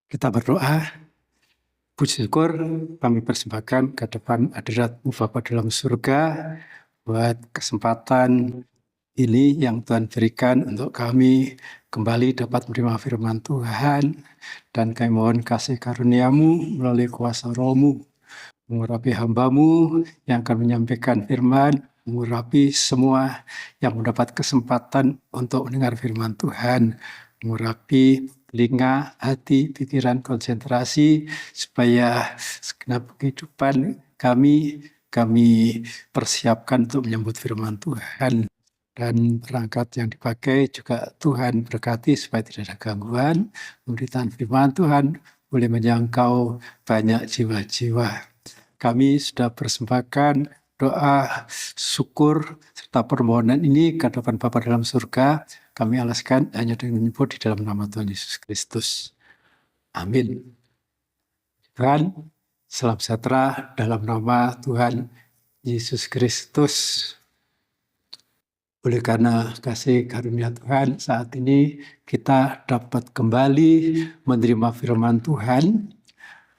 Kita berdoa, puji syukur kami persembahkan ke depan hadirat-Mu Bapa dalam surga buat kesempatan ini yang Tuhan berikan untuk kami kembali dapat menerima firman Tuhan, dan kami mohon kasih karunia-Mu melalui kuasa Roh-Mu mengurapi hamba-Mu yang akan menyampaikan firman, mengurapi semua yang mendapat kesempatan untuk mendengar firman Tuhan, mengurapi telinga, hati, pikiran, konsentrasi, supaya segenap kehidupan kami persiapkan untuk menyambut firman Tuhan. Dan perangkat yang dipakai juga Tuhan berkati supaya tidak ada gangguan. Pemberitaan firman Tuhan boleh menjangkau banyak jiwa-jiwa. Kami sudah persembahkan doa, syukur, serta permohonan ini ke hadapan Bapa dalam surga. Kami alaskan hanya dengan menyebut di dalam nama Tuhan Yesus Kristus. Amin. Tuhan, salam sejahtera dalam nama Tuhan Yesus Kristus. Oleh karena kasih karunia Tuhan, saat ini kita dapat kembali menerima firman Tuhan.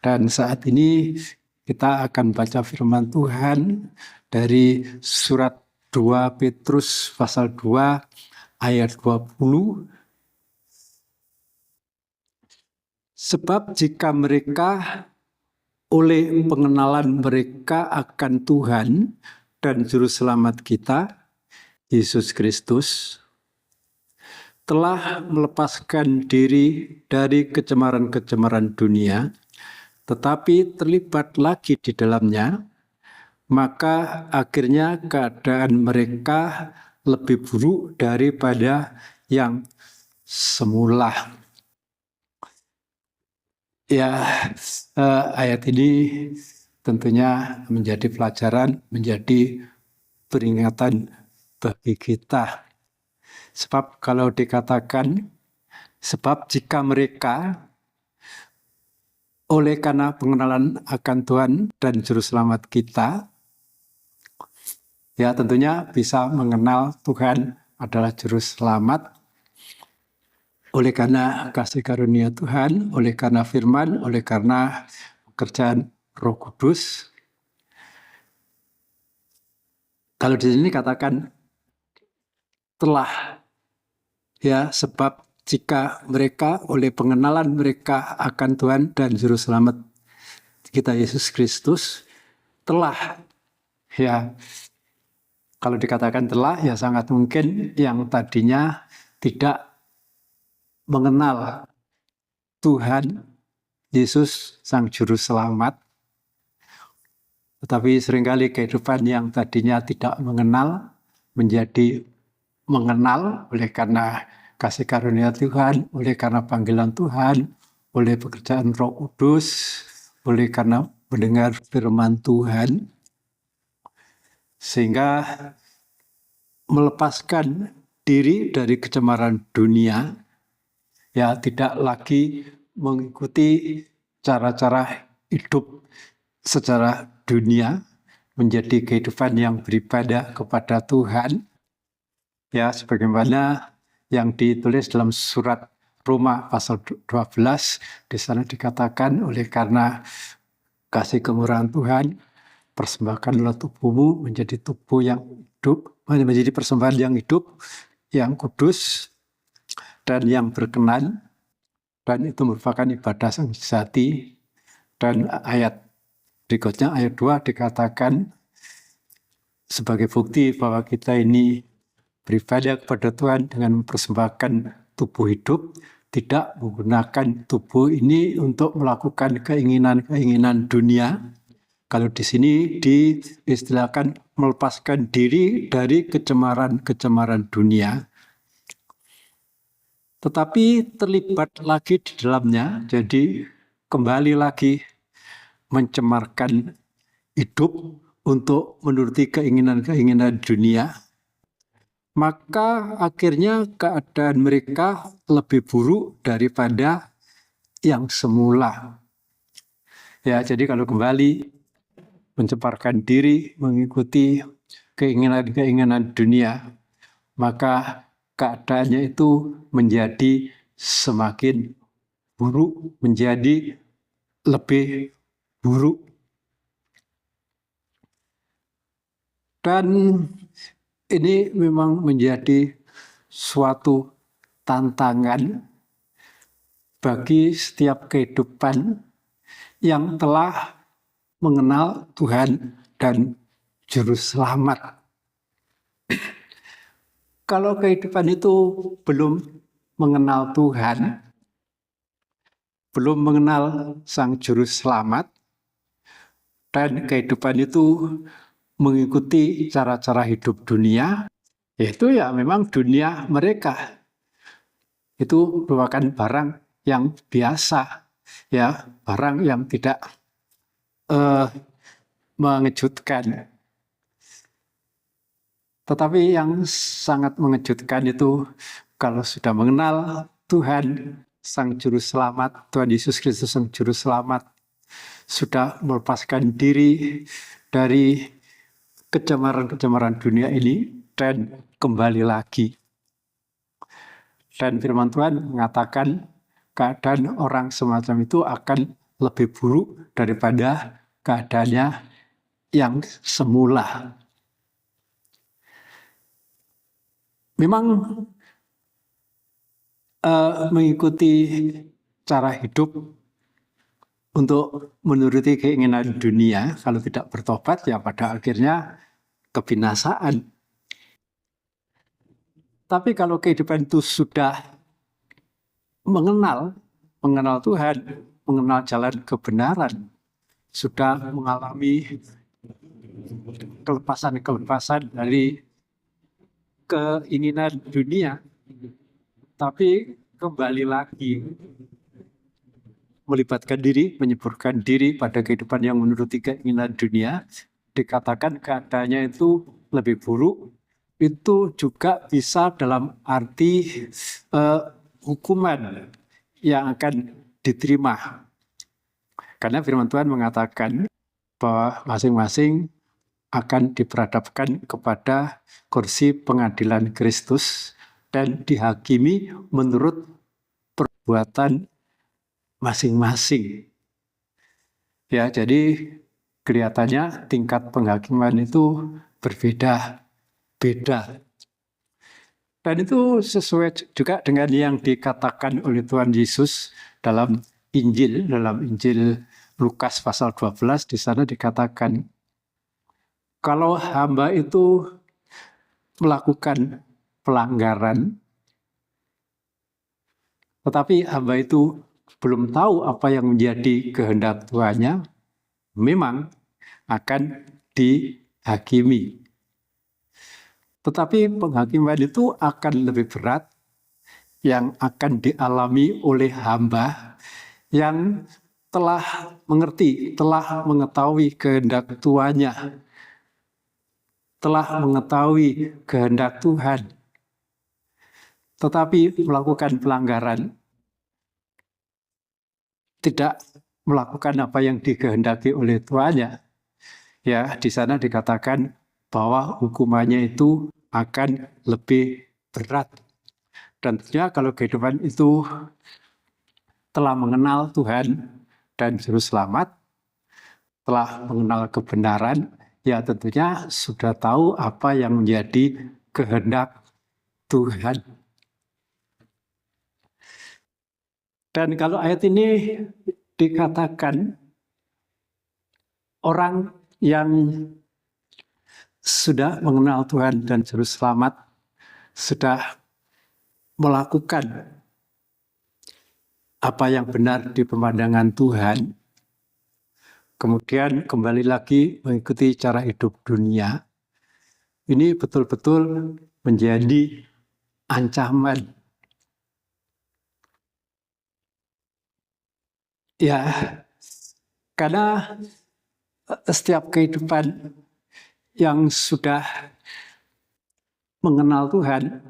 Dan saat ini kita akan baca firman Tuhan dari surat 2 Petrus pasal 2 ayat 20. Sebab jika mereka oleh pengenalan mereka akan Tuhan dan Juru Selamat kita, Yesus Kristus, telah melepaskan diri dari kecemaran-kecemaran dunia, tetapi terlibat lagi di dalamnya, maka akhirnya keadaan mereka lebih buruk daripada yang semula. Ya, ayat ini tentunya menjadi pelajaran, menjadi peringatan bagi kita. Sebab kalau dikatakan, sebab jika mereka oleh karena pengenalan akan Tuhan dan Juru Selamat kita, ya tentunya bisa mengenal Tuhan adalah Juru Selamat. Oleh karena kasih karunia Tuhan, oleh karena firman, oleh karena pekerjaan Roh Kudus. Kalau di sini katakan telah, ya, sebab jika mereka oleh pengenalan mereka akan Tuhan dan Juru Selamat kita Yesus Kristus telah, ya, kalau dikatakan telah, ya sangat mungkin yang tadinya tidak mengenal Tuhan Yesus Sang Juru Selamat, tetapi seringkali kehidupan yang tadinya tidak mengenal menjadi mengenal oleh karena kasih karunia Tuhan, oleh karena panggilan Tuhan, oleh pekerjaan Roh Kudus, oleh karena mendengar firman Tuhan, sehingga melepaskan diri dari kecemaran dunia, ya tidak lagi mengikuti cara-cara hidup secara dunia, menjadi kehidupan yang beribadah kepada Tuhan. Ya, sebagaimana yang ditulis dalam surat Roma pasal 12, di sana dikatakan oleh karena kasih kemurahan Tuhan, persembahkanlah tubuhmu menjadi tubuh yang hidup, menjadi persembahan yang hidup, yang kudus, dan yang berkenan, dan itu merupakan ibadah yang sejati. Dan ayat berikutnya, ayat 2 dikatakan sebagai bukti bahwa kita ini beribadah kepada Tuhan dengan mempersembahkan tubuh hidup, tidak menggunakan tubuh ini untuk melakukan keinginan-keinginan dunia. Kalau di sini diistilahkan melepaskan diri dari kecemaran-kecemaran dunia, tetapi terlibat lagi di dalamnya, jadi kembali lagi mencemarkan hidup untuk menuruti keinginan-keinginan dunia, maka akhirnya keadaan mereka lebih buruk daripada yang semula. Ya, jadi kalau kembali mencemarkan diri mengikuti keinginan-keinginan dunia, maka keadaannya itu menjadi semakin buruk menjadi lebih buruk. Dan ini memang menjadi suatu tantangan bagi setiap kehidupan yang telah mengenal Tuhan dan Juru Selamat. Kalau kehidupan itu belum mengenal Tuhan, belum mengenal Sang Juru Selamat, dan kehidupan itu mengikuti cara-cara hidup dunia, yaitu ya memang dunia mereka. Itu merupakan barang yang biasa, ya, barang yang tidak mengejutkan. Tetapi yang sangat mengejutkan itu kalau sudah mengenal Tuhan, Sang Juru Selamat, Tuhan Yesus Kristus Sang Juru Selamat, sudah melepaskan diri dari kecemaran-kecemaran dunia ini dan kembali lagi. Dan firman Tuhan mengatakan keadaan orang semacam itu akan lebih buruk daripada keadaannya yang semula. Memang mengikuti cara hidup untuk menuruti keinginan dunia, kalau tidak bertobat ya pada akhirnya kebinasaan. Tapi kalau kehidupan itu sudah mengenal Tuhan, mengenal jalan kebenaran, sudah mengalami kelepasan dari keinginan dunia, tapi kembali lagi melibatkan diri, menyemburkan diri pada kehidupan yang menuruti keinginan dunia, dikatakan keadaannya itu lebih buruk, itu juga bisa dalam arti hukuman yang akan diterima. Karena firman Tuhan mengatakan bahwa masing-masing akan diperhadapkan kepada kursi pengadilan Kristus dan dihakimi menurut perbuatan masing-masing. Ya, jadi kelihatannya tingkat penghakiman itu berbeda-beda. Dan itu sesuai juga dengan yang dikatakan oleh Tuhan Yesus dalam Injil Lukas pasal 12, di sana dikatakan, kalau hamba itu melakukan pelanggaran, tetapi hamba itu belum tahu apa yang menjadi kehendak Tuhannya, memang akan dihakimi. Tetapi penghakiman itu akan lebih berat yang akan dialami oleh hamba yang telah mengerti, telah mengetahui kehendak Tuhannya, telah mengetahui kehendak Tuhan, tetapi melakukan pelanggaran, tidak melakukan apa yang dikehendaki oleh Tuhannya. Ya, di sana dikatakan bahwa hukumannya itu akan lebih berat. Dan tentunya kalau kehidupan itu telah mengenal Tuhan dan Juru Selamat, telah mengenal kebenaran, ya tentunya sudah tahu apa yang menjadi kehendak Tuhan. Dan kalau ayat ini dikatakan orang yang sudah mengenal Tuhan dan Juru Selamat, sudah melakukan apa yang benar di pemandangan Tuhan, kemudian kembali lagi mengikuti cara hidup dunia, ini betul-betul menjadi ancaman. Ya, karena setiap kehidupan yang sudah mengenal Tuhan,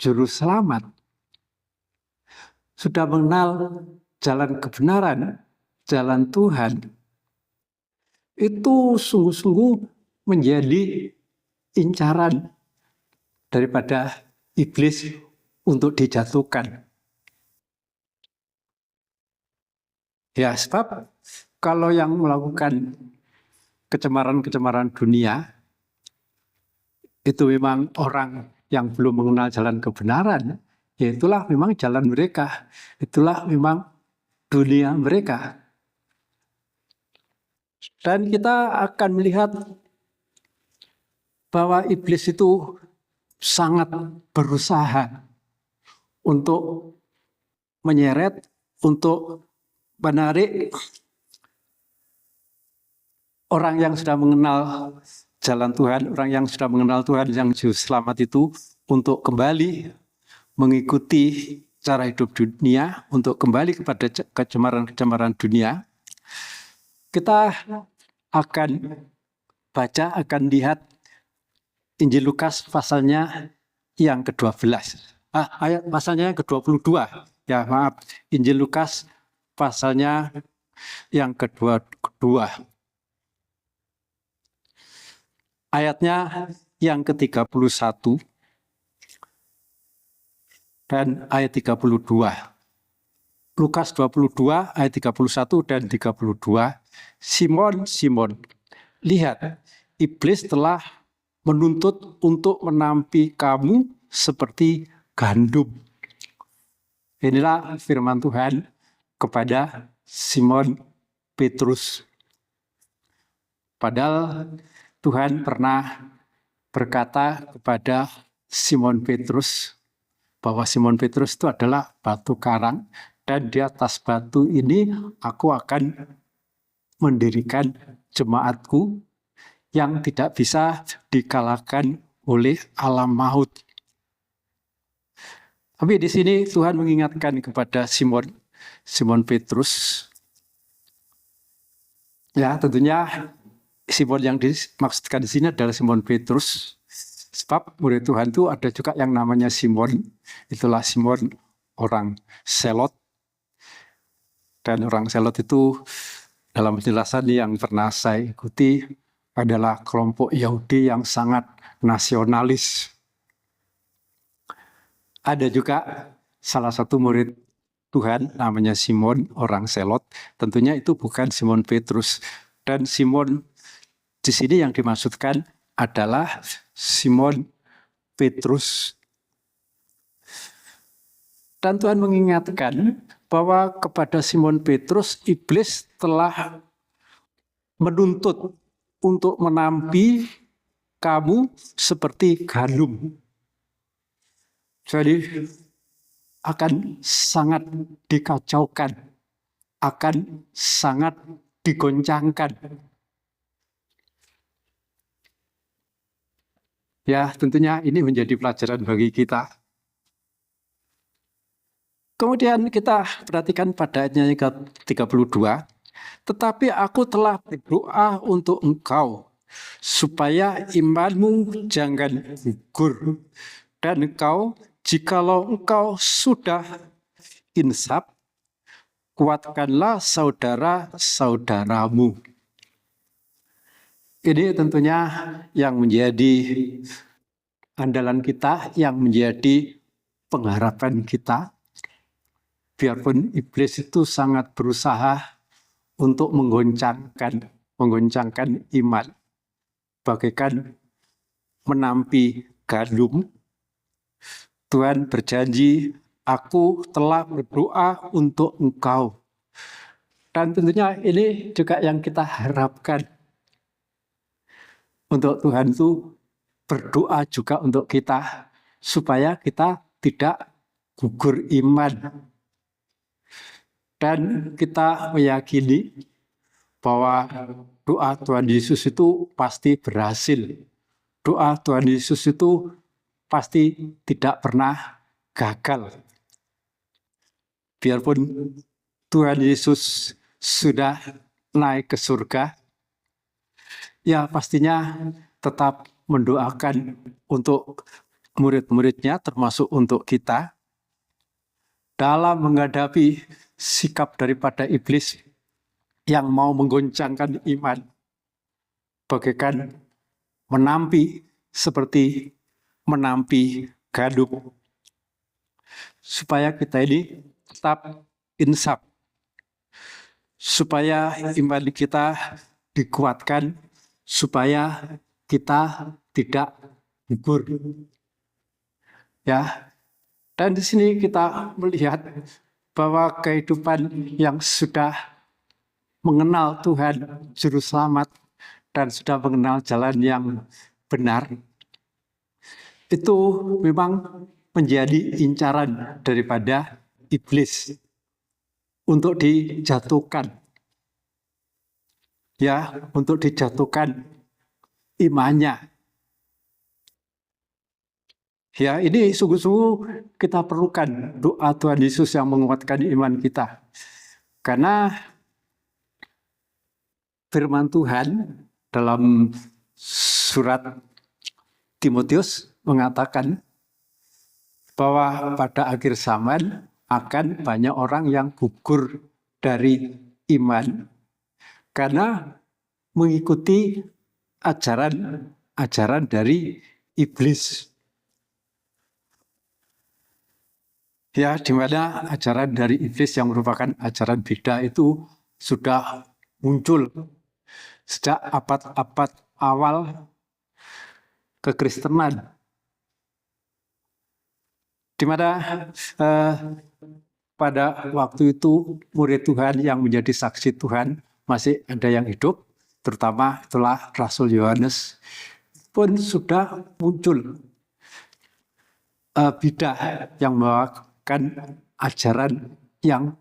Juru Selamat, sudah mengenal jalan kebenaran, jalan Tuhan, itu sungguh-sungguh menjadi incaran daripada iblis untuk dijatuhkan. Ya, sebab kalau yang melakukan kecemaran-kecemaran dunia itu memang orang yang belum mengenal jalan kebenaran, ya itulah memang jalan mereka, itulah memang dunia mereka. Dan kita akan melihat bahwa iblis itu sangat berusaha untuk menyeret, untuk menarik orang yang sudah mengenal jalan Tuhan, orang yang sudah mengenal Tuhan, yang juru selamat itu untuk kembali mengikuti cara hidup dunia, untuk kembali kepada kecemaran-kecemaran dunia. Kita akan baca, akan lihat Injil Lukas pasalnya yang ke-12. Ayat pasalnya yang ke-22. Ya, maaf. Injil Lukas pasalnya yang kedua. Ayatnya yang ke-31 dan ayat 32. Lukas 22 ayat 31 dan 32. Simon, Simon, lihat, iblis telah menuntut untuk menampi kamu seperti gandum. Inilah firman Tuhan kepada Simon Petrus. Padahal Tuhan pernah berkata kepada Simon Petrus bahwa Simon Petrus itu adalah batu karang, dan di atas batu ini aku akan mendirikan jemaatku yang tidak bisa dikalahkan oleh alam maut. Tapi di sini Tuhan mengingatkan kepada Simon Petrus. Ya, tentunya Simon yang dimaksudkan di sini adalah Simon Petrus. Sebab murid Tuhan itu ada juga yang namanya Simon. Itulah Simon orang Selot. Dan orang Selot itu dalam penjelasan yang pernah saya ikuti adalah kelompok Yahudi yang sangat nasionalis. Ada juga salah satu murid Tuhan namanya Simon orang Selot. Tentunya itu bukan Simon Petrus. Dan Simon di sini yang dimaksudkan adalah Simon Petrus. Dan Tuhan mengingatkan bahwa kepada Simon Petrus, iblis telah menuntut untuk menampi kamu seperti gandum. Jadi akan sangat dikacaukan, akan sangat digoncangkan. Ya, tentunya ini menjadi pelajaran bagi kita. Kemudian kita perhatikan pada ayatnya yang ke-32. Tetapi aku telah berdoa untuk engkau, supaya imanmu jangan gugur. Dan engkau, jikalau engkau sudah insaf, kuatkanlah saudara-saudaramu. Ini tentunya yang menjadi andalan kita, yang menjadi pengharapan kita. Biarpun iblis itu sangat berusaha untuk menggoncangkan iman, bagaikan menampi gandum, Tuhan berjanji, aku telah berdoa untuk engkau. Dan tentunya ini juga yang kita harapkan. Untuk Tuhan itu berdoa juga untuk kita, supaya kita tidak gugur iman. Dan kita meyakini bahwa doa Tuhan Yesus itu pasti berhasil. Doa Tuhan Yesus itu pasti tidak pernah gagal. Biarpun Tuhan Yesus sudah naik ke surga, ya pastinya tetap mendoakan untuk murid-muridnya, termasuk untuk kita, dalam menghadapi sikap daripada iblis yang mau menggoncangkan iman, bagaikan seperti menampi gandum, supaya kita ini tetap insaf. supaya iman kita dikuatkan, supaya kita tidak gugur. Ya, dan di sini kita melihat bahwa kehidupan yang sudah mengenal Tuhan Juru Selamat dan sudah mengenal jalan yang benar, itu memang menjadi incaran daripada iblis untuk dijatuhkan. Ya, untuk dijatuhkan imannya. Ya, ini sungguh-sungguh kita perlukan doa Tuhan Yesus yang menguatkan iman kita. Karena firman Tuhan dalam surat Timotius mengatakan bahwa pada akhir zaman akan banyak orang yang gugur dari iman karena mengikuti ajaran dari iblis. Ya, di mana ajaran dari iblis yang merupakan ajaran beda itu sudah muncul sejak abad-abad awal kekristenan. Di mana pada waktu itu murid Tuhan yang menjadi saksi Tuhan masih ada yang hidup, terutama itulah Rasul Yohanes, pun sudah muncul bidah yang membawakan ajaran yang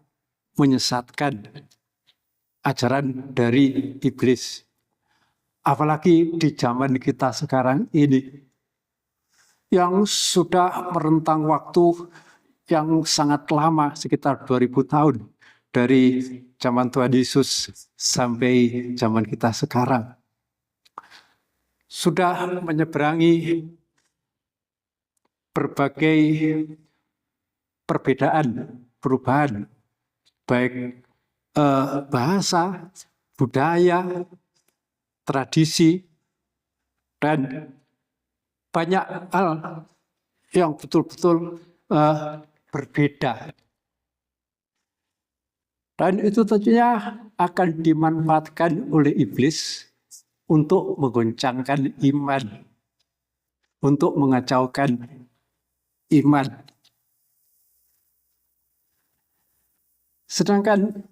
menyesatkan, ajaran dari iblis. Apalagi di zaman kita sekarang ini, yang sudah merentang waktu yang sangat lama, sekitar 2000 tahun, dari zaman Tuhan Yesus sampai zaman kita sekarang. Sudah menyeberangi berbagai perbedaan, perubahan, baik bahasa, budaya, tradisi, dan banyak hal yang betul-betul berbeda. Dan itu tentunya akan dimanfaatkan oleh iblis untuk menggoncangkan iman, untuk mengacaukan iman. Sedangkan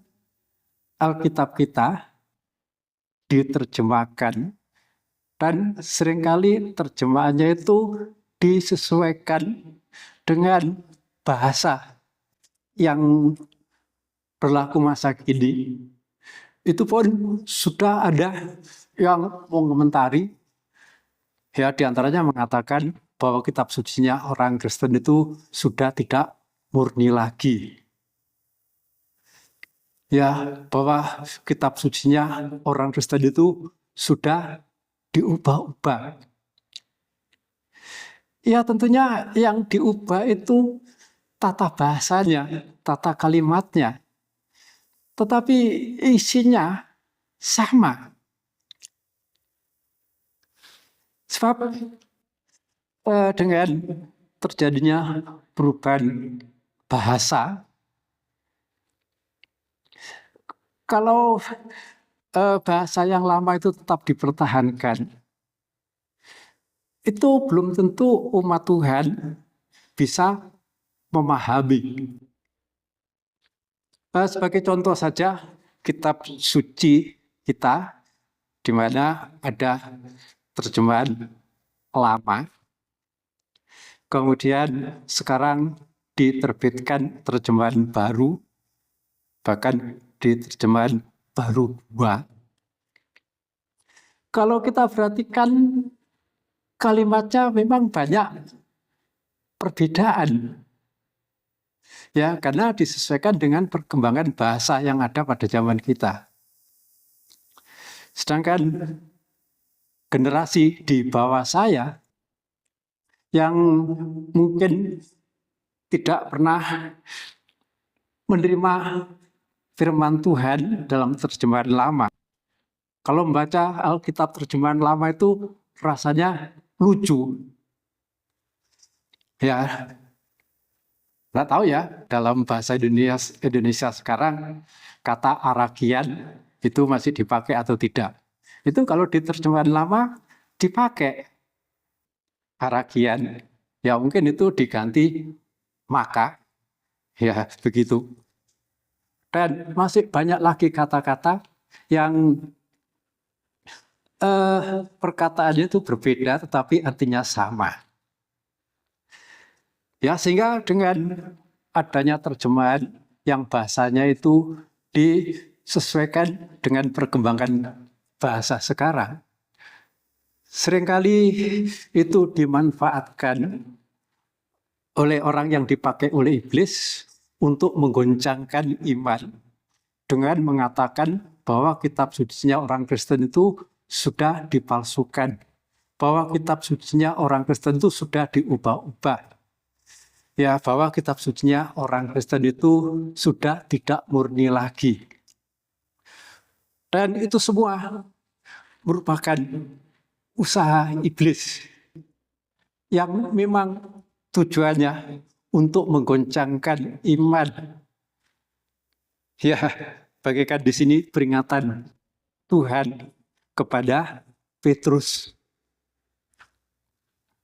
Alkitab kita diterjemahkan dan seringkali terjemahannya itu disesuaikan dengan bahasa yang berlaku masa kini. Itu pun sudah ada yang mengomentari, ya diantaranya mengatakan bahwa kitab sucinya orang Kristen itu sudah tidak murni lagi. Ya, bahwa kitab sucinya orang Kristen itu sudah diubah-ubah. Ya tentunya yang diubah itu tata bahasanya, tata kalimatnya. Tetapi isinya sama. Sebab dengan terjadinya perubahan bahasa, kalau bahasa yang lama itu tetap dipertahankan, itu belum tentu umat Tuhan bisa memahami. Sebagai contoh saja, kitab suci kita, di mana ada terjemahan lama, kemudian sekarang diterbitkan terjemahan baru, bahkan di terjemahan baru 2. Kalau kita perhatikan kalimatnya memang banyak perbedaan. Ya, karena disesuaikan dengan perkembangan bahasa yang ada pada zaman kita. Sedangkan generasi di bawah saya yang mungkin tidak pernah menerima firman Tuhan dalam terjemahan lama, kalau membaca Alkitab terjemahan lama itu rasanya lucu. Ya, nggak tahu ya dalam bahasa Indonesia sekarang kata aragian itu masih dipakai atau tidak. Itu kalau di terjemahan lama dipakai aragian, ya mungkin itu diganti maka, ya begitu. Dan masih banyak lagi kata-kata yang perkataannya itu berbeda tetapi artinya sama. Ya, sehingga dengan adanya terjemahan yang bahasanya itu disesuaikan dengan perkembangan bahasa sekarang, seringkali itu dimanfaatkan oleh orang yang dipakai oleh iblis untuk menggoncangkan iman dengan mengatakan bahwa kitab sucinya orang Kristen itu sudah dipalsukan, bahwa kitab sucinya orang Kristen itu sudah diubah-ubah. Ya, bahwa kitab sucinya orang Kristen itu sudah tidak murni lagi. Dan itu semua merupakan usaha iblis yang memang tujuannya untuk menggoncangkan iman. Ya, bagaikan di sini peringatan Tuhan kepada Petrus.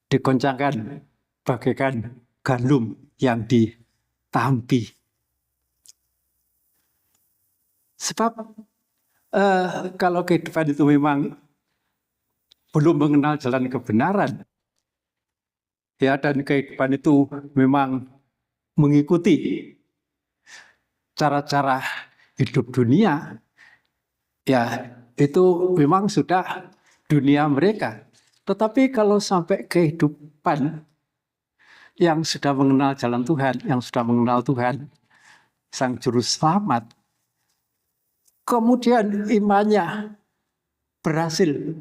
Digoncangkan bagaikan gandum yang ditampi. Sebab kalau kehidupan itu memang belum mengenal jalan kebenaran, ya, dan kehidupan itu memang mengikuti cara-cara hidup dunia, ya itu memang sudah dunia mereka. Tetapi kalau sampai kehidupan yang sudah mengenal jalan Tuhan, yang sudah mengenal Tuhan, Sang Juru Selamat, kemudian imannya berhasil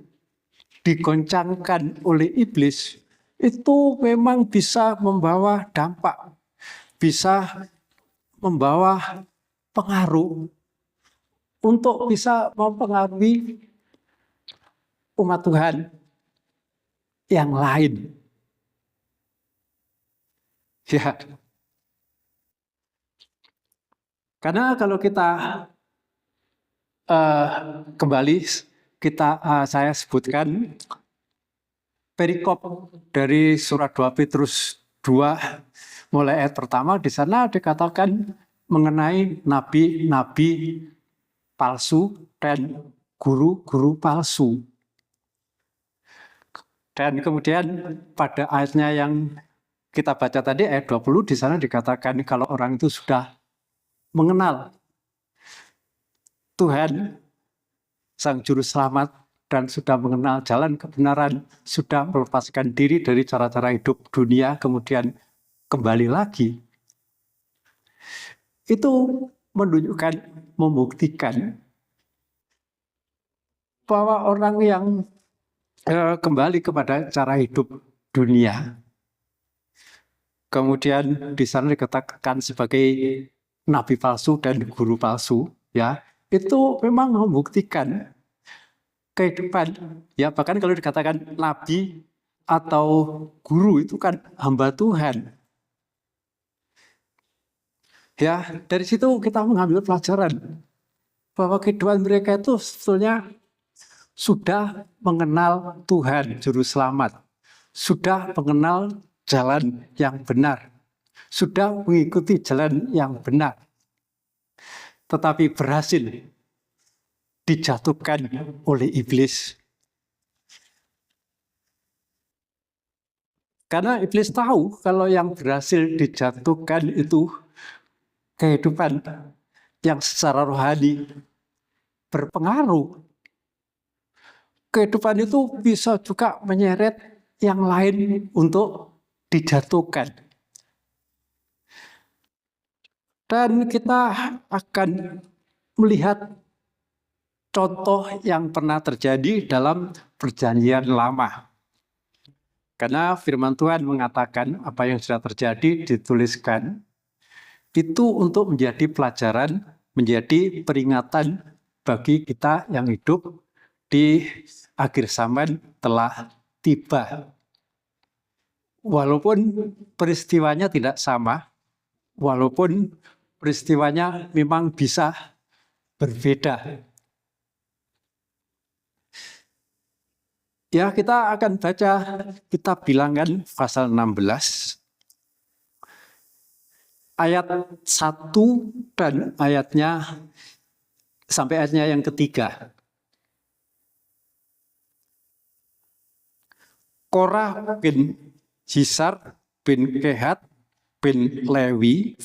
digoncangkan oleh iblis, itu memang bisa membawa dampak, bisa membawa pengaruh untuk bisa mempengaruhi umat Tuhan yang lain. Ya, karena kalau kita kembali, saya sebutkan perikop dari surat 2 Petrus 2 mulai ayat pertama, di sana dikatakan mengenai nabi-nabi palsu dan guru-guru palsu. Dan kemudian pada ayatnya yang kita baca tadi, ayat 20, di sana dikatakan kalau orang itu sudah mengenal Tuhan, Sang Juru Selamat, dan sudah mengenal jalan kebenaran, sudah melepaskan diri dari cara-cara hidup dunia, kemudian kembali lagi. Itu menunjukkan, membuktikan bahwa orang yang kembali kepada cara hidup dunia, kemudian di sana dikatakan sebagai nabi palsu dan guru palsu, ya, itu memang membuktikan kehidupan. Ya, bahkan kalau dikatakan nabi atau guru itu kan hamba Tuhan. Ya, dari situ kita mengambil pelajaran bahwa kehidupan mereka itu sebetulnya sudah mengenal Tuhan Juru Selamat, sudah mengenal jalan yang benar, sudah mengikuti jalan yang benar, tetapi berhasil dijatuhkan oleh iblis. Karena iblis tahu kalau yang berhasil dijatuhkan itu kehidupan yang secara rohani berpengaruh. Kehidupan itu bisa juga menyeret yang lain untuk dijatuhkan. Dan kita akan melihat contoh yang pernah terjadi dalam Perjanjian Lama. Karena firman Tuhan mengatakan apa yang sudah terjadi dituliskan itu untuk menjadi pelajaran, menjadi peringatan bagi kita yang hidup di akhir zaman telah tiba. Walaupun peristiwanya tidak sama, walaupun peristiwanya memang bisa berbeda. Ya, kita akan baca kitab Bilangan pasal 16 ayat 1 dan ayatnya sampai ayatnya yang ketiga. Korah bin Jisar bin Kehat bin Lewi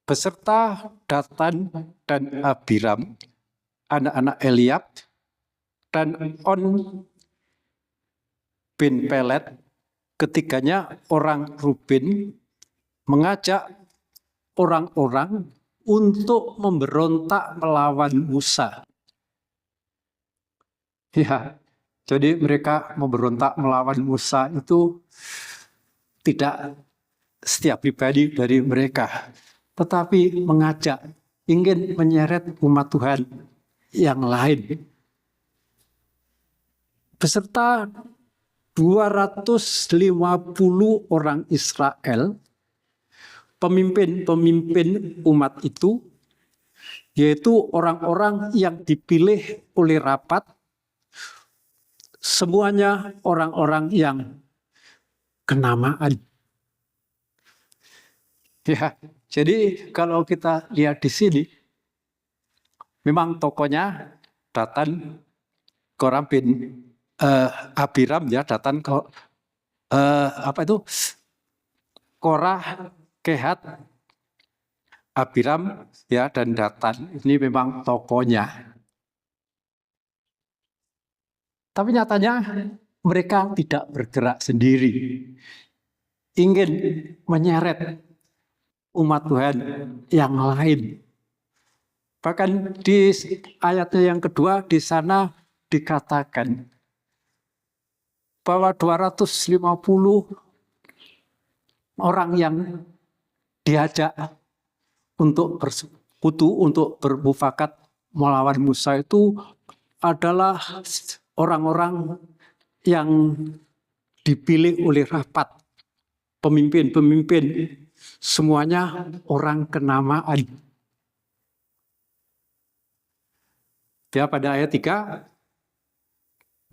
beserta Datan dan Abiram, anak-anak Eliab, dan On bin Pelet, ketiganya orang Ruben, mengajak orang-orang untuk memberontak melawan Musa. Ya, jadi mereka memberontak melawan Musa itu tidak setiap pribadi dari mereka, tetapi mengajak, ingin menyeret umat Tuhan yang lain. Beserta 250 orang Israel, pemimpin-pemimpin umat itu, yaitu orang-orang yang dipilih oleh rapat, semuanya orang-orang yang kenamaan. Ya, jadi kalau kita lihat di sini, memang tokohnya Datan, Korah bin Abiram, ya, Datan Korah, Kehat, Abiram, ya, dan Datan. Ini memang tokohnya. Tapi nyatanya mereka tidak bergerak sendiri, ingin menyeret umat Tuhan yang lain. Bahkan di ayatnya yang kedua di sana dikatakan bahwa 250 orang yang diajak untuk bersekutu, untuk bermufakat melawan Musa itu adalah orang-orang yang dipilih oleh rapat, pemimpin-pemimpin, semuanya orang kenamaan. Ya, pada ayat 3,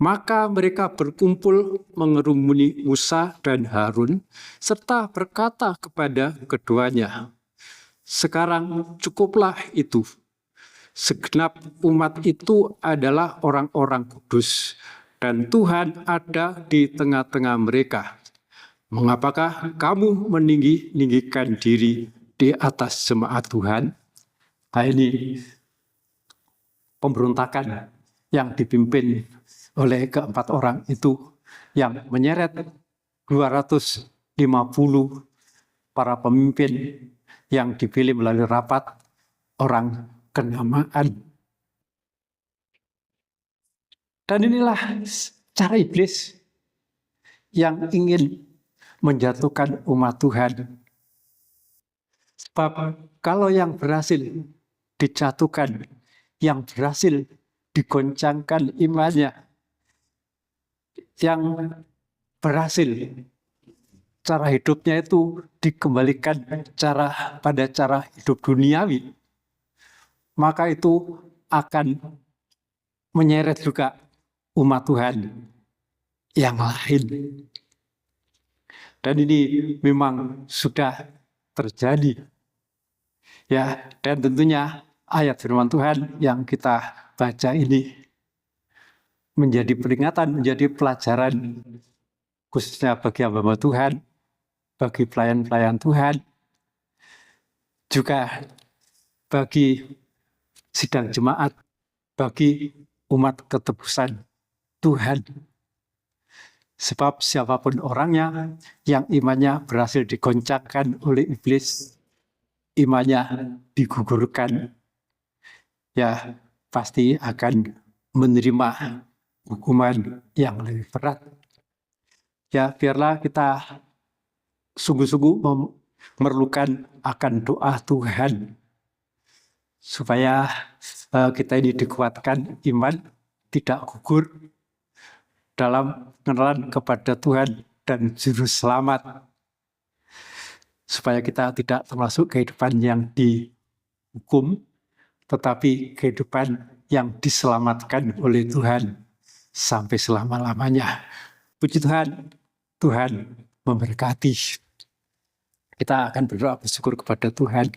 maka mereka berkumpul mengerumuni Musa dan Harun, serta berkata kepada keduanya, sekarang cukuplah itu. Segenap umat itu adalah orang-orang kudus, dan Tuhan ada di tengah-tengah mereka. Mengapakah kamu meninggikan diri di atas jemaat Tuhan? Nah, ini pemberontakan yang dipimpin oleh keempat orang itu, yang menyeret 250 para pemimpin yang dipilih melalui rapat, orang kenamaan. Dan inilah cara iblis yang ingin menjatuhkan umat Tuhan. Sebab kalau yang berhasil dijatuhkan, yang berhasil digoncangkan imannya, yang berhasil cara hidupnya itu dikembalikan pada cara hidup duniawi, maka itu akan menyeret juga umat Tuhan yang lain. Dan ini memang sudah terjadi. Ya, dan tentunya ayat firman Tuhan yang kita baca ini menjadi peringatan, menjadi pelajaran khususnya bagi hamba Tuhan, bagi pelayan-pelayan Tuhan, juga bagi sidang jemaat, bagi umat ketebusan Tuhan. Sebab siapapun orangnya yang imannya berhasil digoncangkan oleh iblis, imannya digugurkan, ya pasti akan menerima hukuman yang lebih berat. Ya, biarlah kita sungguh-sungguh memerlukan akan doa Tuhan, supaya kita ini dikuatkan iman, tidak gugur dalam pengenalan kepada Tuhan dan Juru Selamat, supaya kita tidak termasuk kehidupan yang dihukum, tetapi kehidupan yang diselamatkan oleh Tuhan sampai selama-lamanya. Puji Tuhan, Tuhan memberkati. Kita akan berdoa bersyukur kepada Tuhan.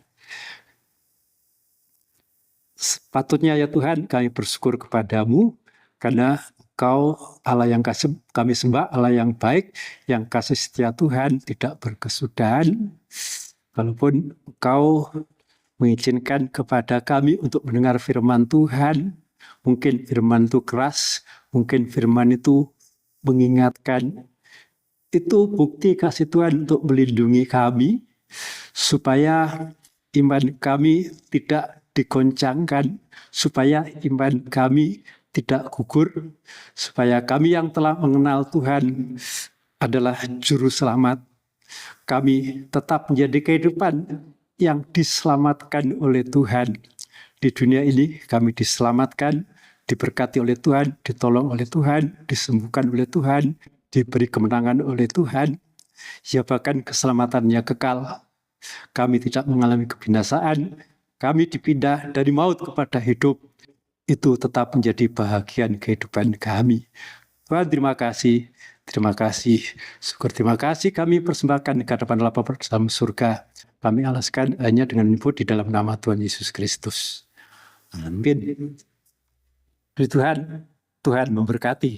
Sepatutnya ya Tuhan, kami bersyukur kepadamu, karena Engkau Allah yang kami sembah, Allah yang baik, yang kasih setia Tuhan, tidak berkesudahan. Walaupun Engkau mengizinkan kepada kami untuk mendengar firman Tuhan, mungkin firman itu keras, mungkin firman itu mengingatkan, itu bukti kasih Tuhan untuk melindungi kami, supaya iman kami tidak digoncangkan, supaya iman kami tidak gugur, supaya kami yang telah mengenal Tuhan adalah juru selamat, kami tetap menjadi kehidupan yang diselamatkan oleh Tuhan. Di dunia ini kami diselamatkan, diberkati oleh Tuhan, ditolong oleh Tuhan, disembuhkan oleh Tuhan, diberi kemenangan oleh Tuhan, ya bahkan keselamatannya kekal. Kami tidak mengalami kebinasaan, kami dipindah dari maut kepada hidup. Itu tetap menjadi bahagian kehidupan kami. Tuhan, terima kasih, syukur terima kasih kami persembahkan ke hadapan Allah Bapa dalam surga. Kami alaskan hanya dengan menyebut di dalam nama Tuhan Yesus Kristus. Amin. Tuhan memberkati.